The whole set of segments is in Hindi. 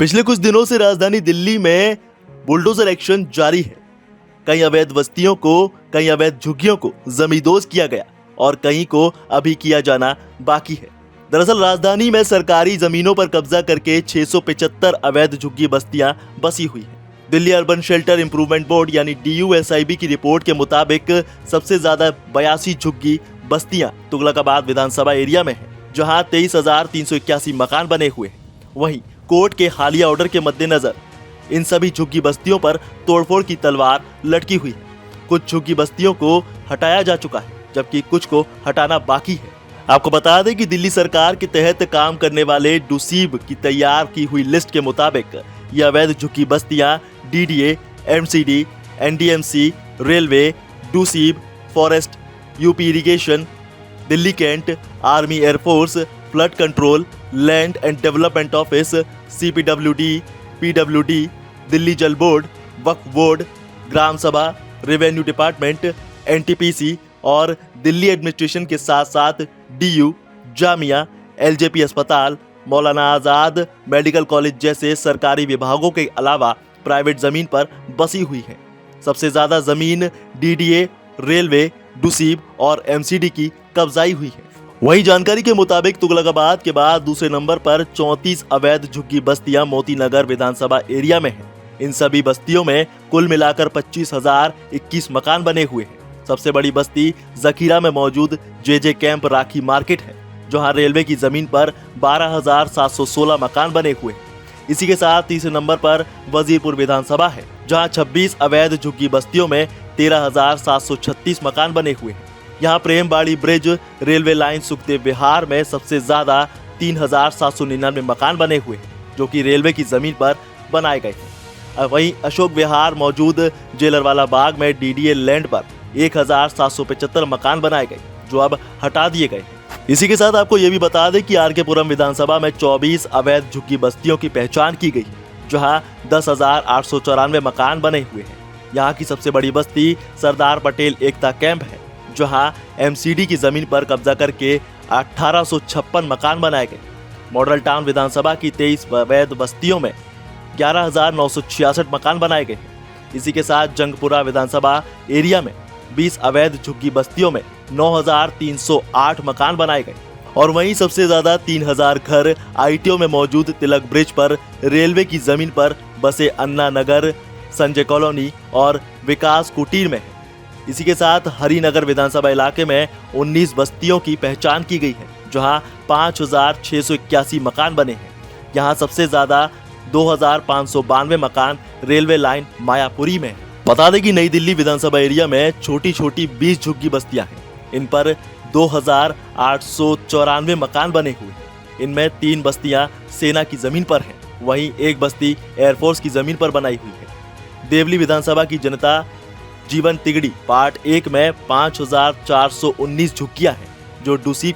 पिछले कुछ दिनों से राजधानी दिल्ली में बुलडोजर एक्शन जारी है। कई अवैध बस्तियों को, कई अवैध झुग्गियों को जमींदोज किया गया और कई को अभी किया जाना बाकी है। दरअसल राजधानी में सरकारी जमीनों पर कब्जा करके 675 अवैध झुग्गी बस्तियां बसी हुई हैं। Delhi urban shelter improvement board यानी DUSIB की रिपोर्ट के मुताबिक सबसे ज्यादा 82 झुग्गी बस्तियां तुगलकाबाद विधानसभा एरिया में है, जहां 23,381 मकान बने हुए हैं। वहीं कोर्ट के हालिया ऑर्डर के मद्देनजर इन सभी झुग्गी बस्तियों पर तोड़फोड़ की तलवार लटकी हुई है। कुछ झुग्गी बस्तियों को हटाया जा चुका है, जबकि कुछ को हटाना बाकी है। आपको बता दें कि दिल्ली सरकार के तहत काम करने वाले डूसीब की तैयार की हुई लिस्ट के मुताबिक ये अवैध झुग्गी बस्तियां DDA, MCD, NDMC, railway, DUSIB, forest, UP irrigation, Delhi cantt, army air force, flood control, land and development office, CPWD, PWD, Delhi Jal board, Waqf board, ग्राम सभा, रेवेन्यू डिपार्टमेंट, NTPC और दिल्ली एडमिनिस्ट्रेशन के साथ साथ DU, जामिया, LJP अस्पताल, मौलाना आजाद मेडिकल कॉलेज जैसे सरकारी विभागों के अलावा प्राइवेट जमीन पर बसी हुई है। सबसे ज्यादा जमीन DDA, रेलवे, डूसीब और MCD की कब्जाई हुई है। वही जानकारी के मुताबिक तुगलकाबाद के बाद दूसरे नंबर पर 34 अवैध झुग्गी बस्तियां मोती नगर विधानसभा एरिया में हैं। इन सभी बस्तियों में कुल मिलाकर 25,021 मकान बने हुए हैं। सबसे बड़ी बस्ती जखीरा में मौजूद JJ कैंप राखी मार्केट है, जहां रेलवे की जमीन पर 12,716 मकान बने हुए हैं। इसी के साथ तीसरे नंबर पर वजीरपुर विधानसभा है, जहां 26 अवैध झुग्गी बस्तियों में 13,736 मकान बने हुए हैं। यहाँ प्रेमबाड़ी ब्रिज रेलवे लाइन सुखदेव विहार में सबसे ज्यादा 3,799 मकान बने हुए हैं, जो कि रेलवे की जमीन पर बनाए गए हैं। वहीं अशोक विहार मौजूद जेलरवाला बाग में DDA लैंड पर 1,775 मकान बनाए गए, जो अब हटा दिए गए हैं। इसी के साथ आपको ये भी बता दें कि RK पुरम विधानसभा में 24 अवैध झुग्गी बस्तियों की पहचान की गई है, जहां 10,894 मकान बने हुए हैं। यहाँ की सबसे बड़ी बस्ती सरदार पटेल एकता कैंप है, जहां MCD की जमीन पर कब्जा करके 1856 मकान बनाए गए। मॉडल टाउन विधानसभा की 23 अवैध बस्तियों में 11,966 मकान बनाए गए हैं। इसी के साथ जंगपुरा विधानसभा एरिया में 20 अवैध झुग्गी बस्तियों में 9,308 मकान बनाए गए। और वहीं सबसे ज्यादा 3,000 घर ITO में मौजूद तिलक ब्रिज पर रेलवे की जमीन पर बसे अन्ना नगर, संजय कॉलोनी और विकास कुटीर में है। इसी के साथ हरिनगर विधानसभा इलाके में 19 बस्तियों की पहचान की गई है, जहां 5,681 मकान बने हैं। यहाँ सबसे ज्यादा 2,592 मकान रेलवे लाइन मायापुरी में है। बता दें कि नई दिल्ली विधानसभा एरिया में छोटी छोटी 20 झुग्गी बस्तियां हैं। इन पर 2,894 मकान बने हुए हैं। इनमें 3 बस्तियां सेना की जमीन पर हैं, वहीं एक बस्ती एयरफोर्स की जमीन पर बनाई हुई है। देवली विधानसभा की जनता जीवन तिगड़ी पार्ट 1 में 5,419 झुग्गियां हैं, जो डूसीब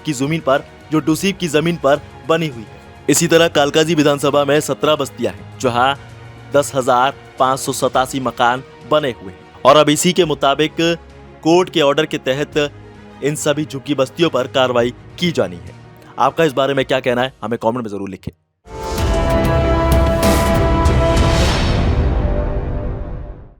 की जमीन पर बनी हुई है। इसी तरह कालकाजी विधानसभा में 17 बस्तियां हैं, जहां 10,587 मकान बने हुए हैं। और अब इसी के मुताबिक कोर्ट के ऑर्डर के तहत इन सभी झुग्गी बस्तियों पर कार्रवाई की जानी है। आपका इस बारे में क्या कहना है, हमें कमेंट में जरूर लिखें।